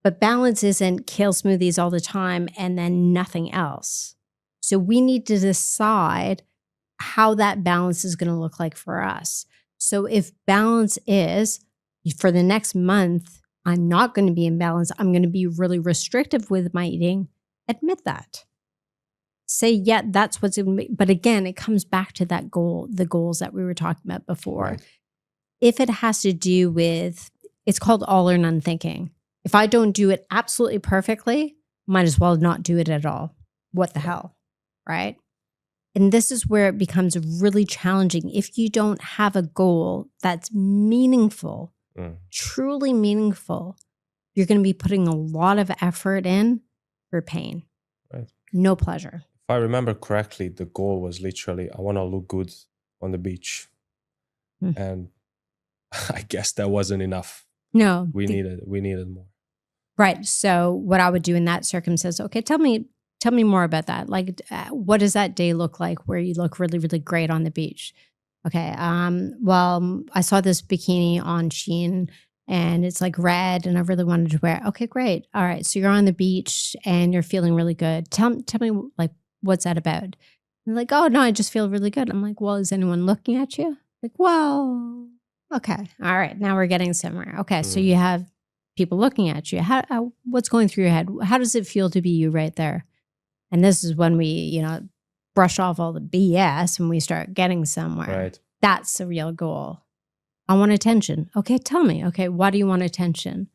Speaker 1: But balance isn't kale smoothies all the time and then nothing else. So we need to decide how that balance is going to look like for us. So if balance is, for the next month, I'm not going to be in balance, I'm going to be really restrictive with my eating, admit that. Say, yeah, that's what's going to be. But again, it comes back to that goal, the goals that we were talking about before. Right. If it has to do with, it's called all or none thinking. If I don't do it absolutely perfectly, might as well not do it at all. What the hell, right? And this is where it becomes really challenging. If you don't have a goal that's meaningful, truly meaningful, you're going to be putting a lot of effort in for pain.
Speaker 2: Right.
Speaker 1: No pleasure.
Speaker 2: If I remember correctly, the goal was literally, I want to look good on the beach. And I guess that wasn't enough.
Speaker 1: No.
Speaker 2: We needed more.
Speaker 1: Right. So what I would do in that circumstance, okay, tell me more about that. Like, what does that day look like where you look really, really great on the beach? Okay. Well, I saw this bikini on Shein and it's like red and I really wanted to wear it. Okay, great. All right. So you're on the beach and you're feeling really good. Tell me like, what's that about? And they're like, oh no, I just feel really good. I'm like, well, is anyone looking at you? Like, well, okay. All right. Now we're getting somewhere. Okay. So you have people looking at you. How what's going through your head? How does it feel to be you right there? And this is when we, brush off all the BS and we start getting somewhere.
Speaker 2: Right.
Speaker 1: That's the real goal. I want attention. Okay, tell me. Okay, why do you want attention?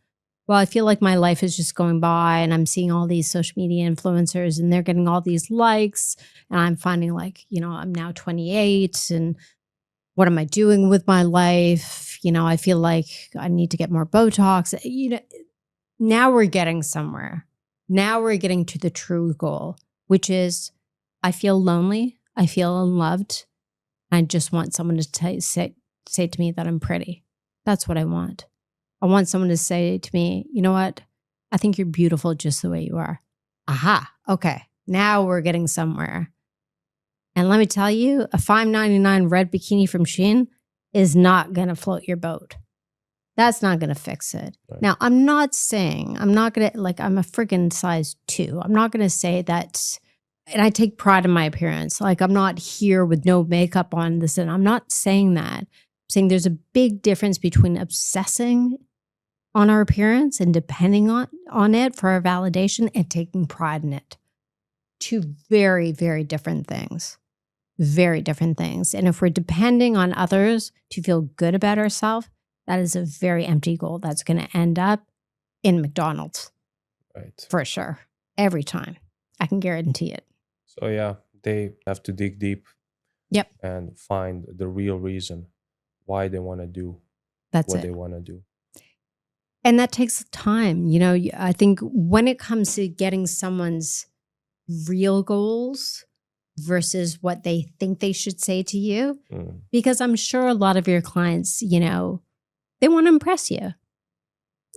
Speaker 1: Well, I feel like my life is just going by and I'm seeing all these social media influencers and they're getting all these likes. And I'm finding like, I'm now 28 and what am I doing with my life? I feel like I need to get more Botox. Now we're getting somewhere. Now we're getting to the true goal, which is I feel lonely. I feel unloved. I just want someone to say to me that I'm pretty. That's what I want. I want someone to say to me, you know what? I think you're beautiful just the way you are. Aha. Okay. Now we're getting somewhere. And let me tell you, a $5.99 red bikini from Shein is not going to float your boat. That's not going to fix it.
Speaker 2: Right.
Speaker 1: Now, I'm not going to, like, I'm a friggin' size 2. I'm not going to say that, and I take pride in my appearance. Like, I'm not here with no makeup on this, and I'm not saying that. I'm saying there's a big difference between obsessing on our appearance and depending on it for our validation and taking pride in it. Two very, very different things. Very different things. And if we're depending on others to feel good about ourselves, that is a very empty goal that's going to end up in McDonald's.
Speaker 2: Right.
Speaker 1: For sure. Every time. I can guarantee it.
Speaker 2: So yeah, they have to dig deep.
Speaker 1: Yep.
Speaker 2: And find the real reason why they want to do
Speaker 1: That's
Speaker 2: what
Speaker 1: it.
Speaker 2: they want to do.
Speaker 1: And that takes time. You know, I think when it comes to getting someone's real goals versus what they think they should say to you, because I'm sure a lot of your clients, you know, they want to impress you.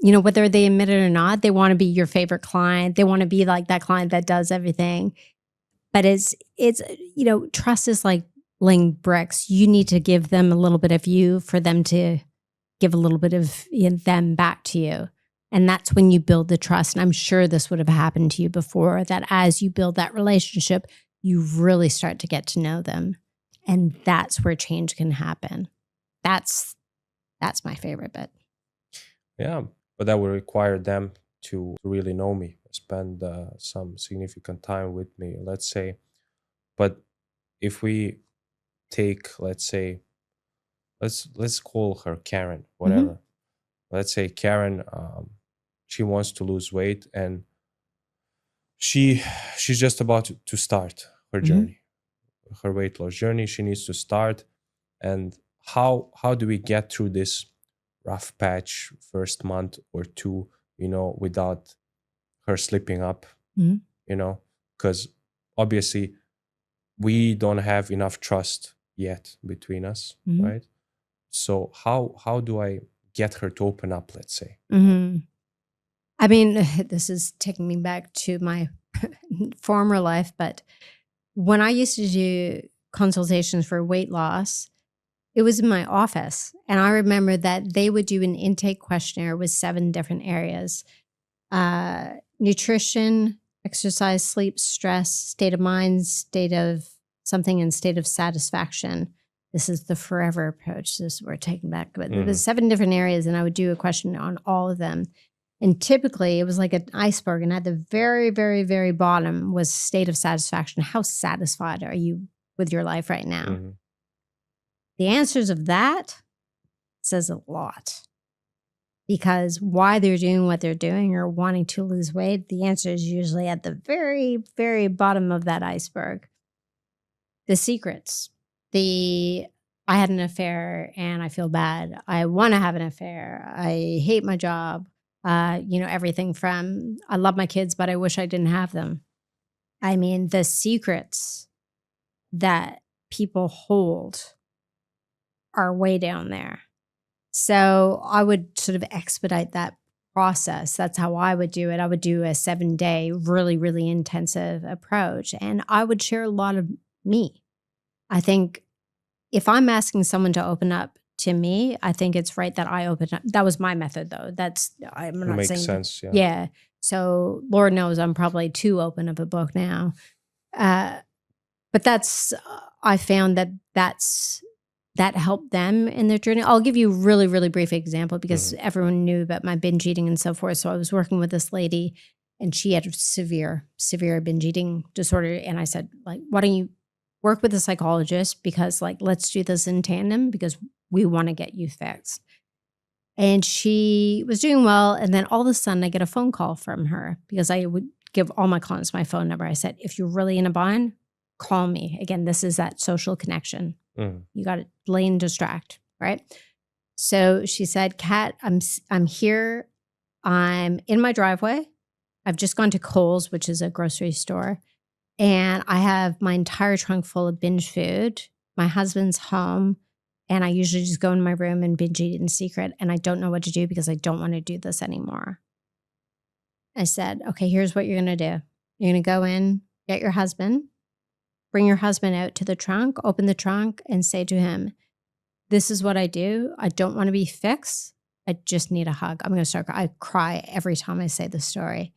Speaker 1: You know, whether they admit it or not, they want to be your favorite client. They want to be like that client that does everything. But it's you know, trust is like laying bricks. You need to give them a little bit of you for them to give a little bit of them back to you. And that's when you build the trust. And I'm sure this would have happened to you before, that as you build that relationship, you really start to get to know them. And that's where change can happen. That's my favorite bit.
Speaker 2: Yeah, but that would require them to really know me, spend some significant time with me, let's say. But if we take, let's say, let's call her Karen, whatever. Let's say Karen, she wants to lose weight, and she's just about to start her journey, her weight loss journey. She needs to start. And how do we get through this rough patch first month or two, you know, without her slipping up, you know, because obviously we don't have enough trust yet between us, right? So how do I get her to open up, let's say?
Speaker 1: I mean, this is taking me back to my former life, but when I used to do consultations for weight loss, it was in my office. And I remember that they would do an intake questionnaire with 7 different areas: nutrition, exercise, sleep, stress, state of mind, state of something, and state of satisfaction. This is the forever approach. This we're taking back. But there was 7 different areas, and I would do a question on all of them. And typically it was like an iceberg. And at the very, very, very bottom was state of satisfaction. How satisfied are you with your life right now? The answers of that says a lot, because why they're doing what they're doing or wanting to lose weight, the answer is usually at the very, very bottom of that iceberg. The secrets, I had an affair and I feel bad. I want to have an affair. I hate my job. You know, everything from I love my kids, but I wish I didn't have them. I mean, the secrets that people hold are way down there. So I would sort of expedite that process. That's how I would do it. I would do a 7-day, really, really intensive approach. And I would share a lot of me. I think if I'm asking someone to open up to me, I think it's right that I open up. That was my method, though. I'm not
Speaker 2: Makes
Speaker 1: saying
Speaker 2: sense.
Speaker 1: yeah. So Lord knows I'm probably too open of a book now. But I found that helped them in their journey. I'll give you a really, really brief example because everyone knew about my binge eating and so forth. So I was working with this lady and she had a severe binge eating disorder. And I said, like, why don't you work with a psychologist? Because like, let's do this in tandem because we want to get you fixed. And she was doing well. And then all of a sudden I get a phone call from her because I would give all my clients my phone number. I said, if you're really in a bind, call me. Again, this is that social connection. You got to delay and distract, right? So she said, Kat, I'm here. I'm in my driveway. I've just gone to Kohl's, which is a grocery store. And I have my entire trunk full of binge food. My husband's home, and I usually just go in my room and binge eat in secret, and I don't know what to do because I don't want to do this anymore. I said, okay, here's what you're going to do. You're going to go in, get your husband, bring your husband out to the trunk, open the trunk, and say to him, this is what I do. I don't want to be fixed. I just need a hug. I'm going to start. I cry every time I say the story.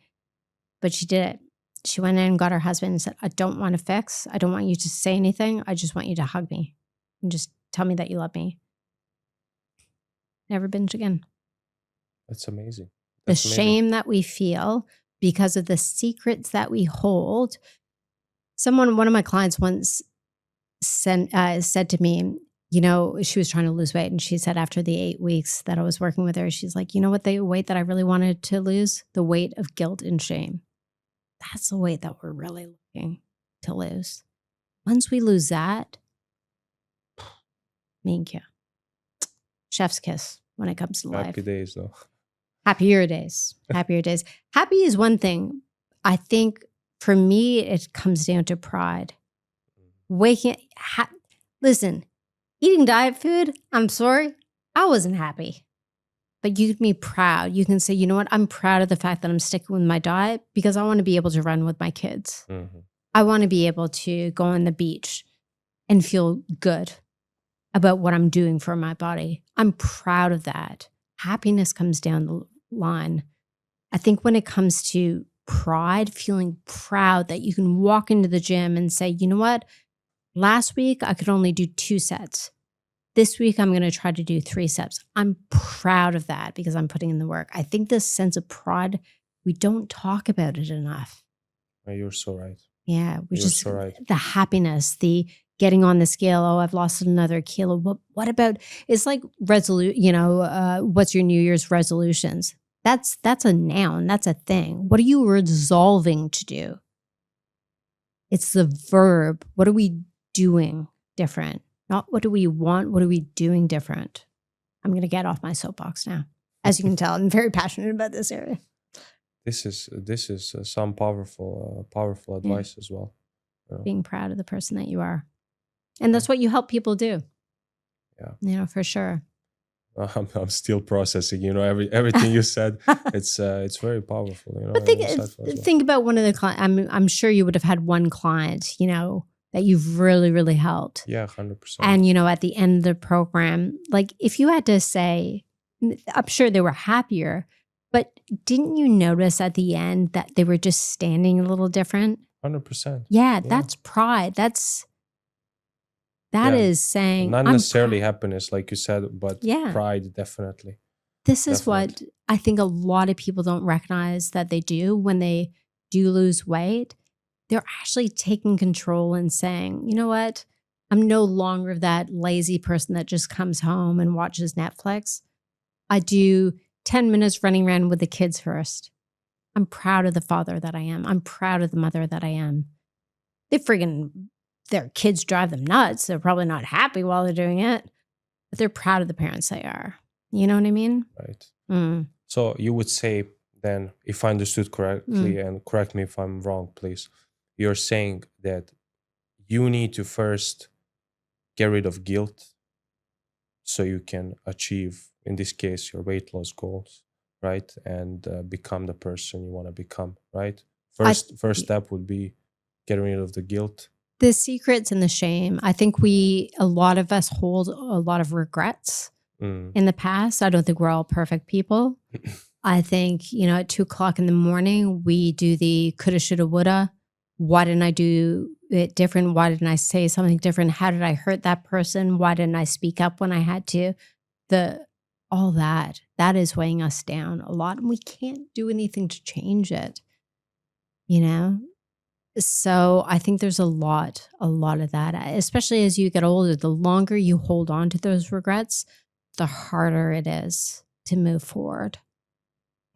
Speaker 1: But she did it. She went in and got her husband and said, I don't want to fix. I don't want you to say anything. I just want you to hug me and just tell me that you love me. Never binged again.
Speaker 2: That's amazing.
Speaker 1: The shame that we feel because of the secrets that we hold. One of my clients once said to me, you know, she was trying to lose weight. And she said after the 8 weeks that I was working with her, she's like, you know what the weight that I really wanted to lose? The weight of guilt and shame. That's the weight that we're really looking to lose. Once we lose that, thank you. Chef's kiss when it comes to life.
Speaker 2: Happy days, though.
Speaker 1: Happier days. Happier days. Happy is one thing. I think for me, it comes down to pride. Listen, eating diet food, I'm sorry, I wasn't happy. But you can be proud. You can say, you know what? I'm proud of the fact that I'm sticking with my diet because I want to be able to run with my kids. Mm-hmm. I want to be able to go on the beach and feel good about what I'm doing for my body. I'm proud of that. Happiness comes down the line. I think when it comes to pride, feeling proud that you can walk into the gym and say, you know what? Last week, I could only do 2 sets. This week, I'm going to try to do 3 sets. I'm proud of that because I'm putting in the work. I think this sense of pride, we don't talk about it enough.
Speaker 2: You're so right.
Speaker 1: Yeah,
Speaker 2: You're so right.
Speaker 1: The happiness, the getting on the scale. Oh, I've lost another kilo. What about? It's like what's your New Year's resolutions? That's a noun. That's a thing. What are you resolving to do? It's the verb. What are we doing different? Not what do we want? What are we doing different? I'm going to get off my soapbox now. As you can tell, I'm very passionate about this area.
Speaker 2: This is some powerful advice as well.
Speaker 1: Being proud of the person that you are. And that's what you help people do.
Speaker 2: Yeah.
Speaker 1: You know, for sure.
Speaker 2: I'm still processing, everything you said. It's very powerful,
Speaker 1: But think about one of the clients. I'm sure you would have had one client, that you've really, really helped.
Speaker 2: Yeah, 100%.
Speaker 1: And, at the end of the program, like if you had to say, I'm sure they were happier, but didn't you notice at the end that they were just standing a little different?
Speaker 2: 100%.
Speaker 1: Yeah, that's pride. That is saying
Speaker 2: not necessarily happiness, like you said, but pride, definitely.
Speaker 1: This is what I think a lot of people don't recognize that they do when they do lose weight. They're actually taking control and saying, you know what? I'm no longer that lazy person that just comes home and watches Netflix. I do 10 minutes running around with the kids first. I'm proud of the father that I am. I'm proud of the mother that I am. Their kids drive them nuts. They're probably not happy while they're doing it, but they're proud of the parents they are. You know what I mean?
Speaker 2: Right. So you would say then, if I understood correctly, and correct me if I'm wrong, please, you're saying that you need to first get rid of guilt so you can achieve, in this case, your weight loss goals, right? And become the person you want to become, right? First step would be getting rid of the guilt.
Speaker 1: The secrets and the shame. I think a lot of us hold a lot of regrets in the past. I don't think we're all perfect people. I think, at 2:00 in the morning, we do the coulda, shoulda, woulda. Why didn't I do it different? Why didn't I say something different? How did I hurt that person? Why didn't I speak up when I had to? All that is weighing us down a lot, and we can't do anything to change it, So I think there's a lot of that, especially as you get older. The longer you hold on to those regrets, the harder it is to move forward.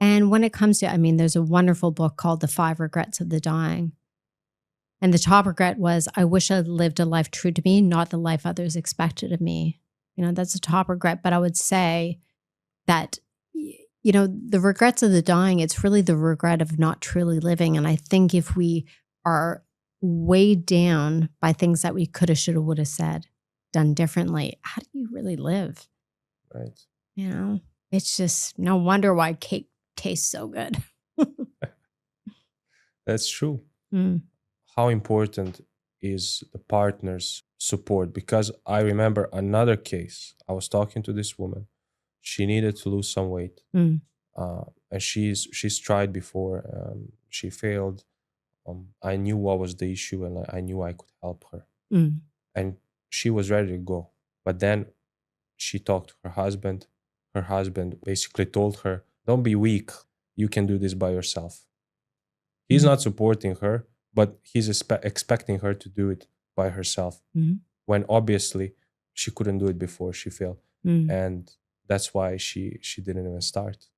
Speaker 1: And when it comes to, there's a wonderful book called The 5 Regrets of the Dying. And the top regret was, I wish I'd lived a life true to me, not the life others expected of me. That's a top regret. But I would say that, the regrets of the dying, it's really the regret of not truly living. And I think if we are weighed down by things that we coulda, shoulda, woulda said, done differently, how do you really live?
Speaker 2: Right.
Speaker 1: You know, it's just no wonder why cake tastes so good.
Speaker 2: That's true.
Speaker 1: Mm.
Speaker 2: How important is the partner's support? Because I remember another case. I was talking to this woman. She needed to lose some weight,
Speaker 1: Mm.
Speaker 2: and she's tried before. She failed. I knew what was the issue, and I knew I could help her.
Speaker 1: Mm.
Speaker 2: And she was ready to go. But then she talked to her husband. Her husband basically told her, "Don't be weak. You can do this by yourself." He's not supporting her, but he's expecting her to do it by herself, when obviously she couldn't do it before she failed. And that's why she didn't even start.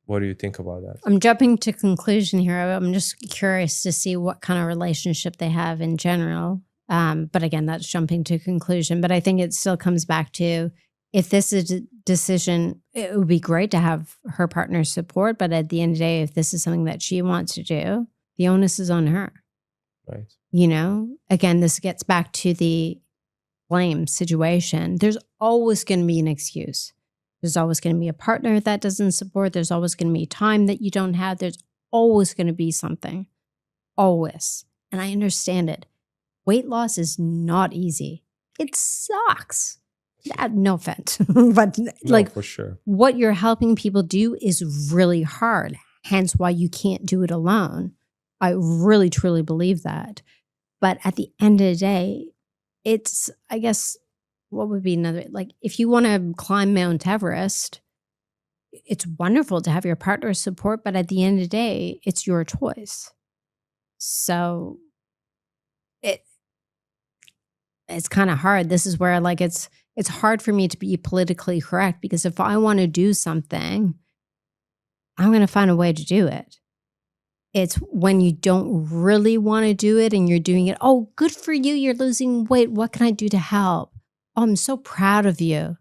Speaker 2: What do you think about that?
Speaker 1: I'm jumping to conclusion here. I'm just curious to see what kind of relationship they have in general. But again, that's jumping to conclusion. But I think it still comes back to, if this is a decision, it would be great to have her partner's support. But at the end of the day, if this is something that she wants to do, the onus is on her.
Speaker 2: Right.
Speaker 1: You know, again, this gets back to the blame situation. There's always going to be an excuse. There's always going to be a partner that doesn't support. There's always going to be time that you don't have. There's always going to be something. Always. And I understand it. Weight loss is not easy. It sucks. No offense. But
Speaker 2: No, for sure.
Speaker 1: What you're helping people do is really hard. Hence why you can't do it alone. I really, truly believe that. But at the end of the day, it's, I guess, what would be another, like, if you want to climb Mount Everest, it's wonderful to have your partner's support, but at the end of the day, it's your choice. So it's kind of hard. This is where, like, it's hard for me to be politically correct, because if I want to do something, I'm going to find a way to do it. It's when you don't really want to do it and you're doing it. Oh, good for you. You're losing weight. What can I do to help? Oh, I'm so proud of you.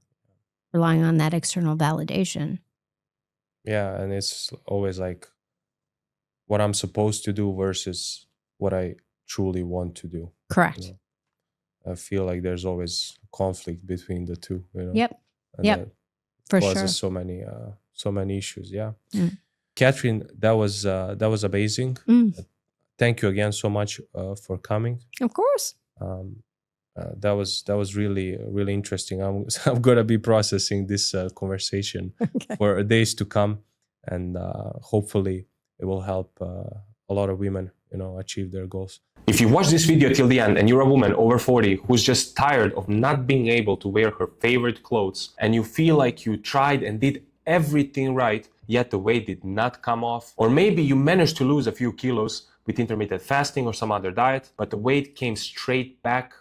Speaker 1: Relying on that external validation.
Speaker 2: Yeah. And it's always like what I'm supposed to do versus what I truly want to do.
Speaker 1: Correct.
Speaker 2: You know? I feel like there's always conflict between the two. You know?
Speaker 1: Yep.
Speaker 2: And
Speaker 1: yep. For sure.
Speaker 2: Causes so many issues. Yeah. Catherine, that was amazing. Thank you again so much for coming.
Speaker 1: Of course.
Speaker 2: That was really interesting. I'm gonna be processing this conversation for days to come, and hopefully it will help a lot of women, achieve their goals. If you watch this video till the end and you're a woman over 40 who's just tired of not being able to wear her favorite clothes, and you feel like you tried and did everything right, yet the weight did not come off, or maybe you managed to lose a few kilos with intermittent fasting or some other diet, but the weight came straight back,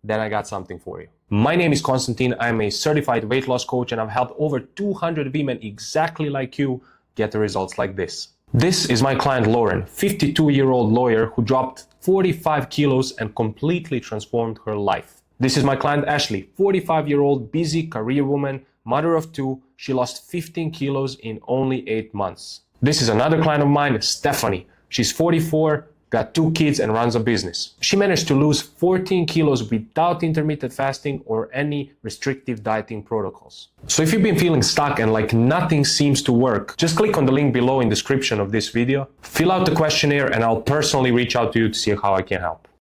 Speaker 2: then I got something for you. My name is Konstantin. I'm a certified weight loss coach, and I've helped over 200 women exactly like you get the results like this. This is my client Lauren, 52-year-old lawyer who dropped 45 kilos and completely transformed her life. This is my client Ashley, 45-year-old busy career woman, mother of 2. She lost 15 kilos in only 8 months. This is another client of mine, Stephanie. She's 44, got 2 kids and runs a business. She managed to lose 14 kilos without intermittent fasting or any restrictive dieting protocols. So if you've been feeling stuck and like nothing seems to work, just click on the link below in the description of this video, fill out the questionnaire, and I'll personally reach out to you to see how I can help.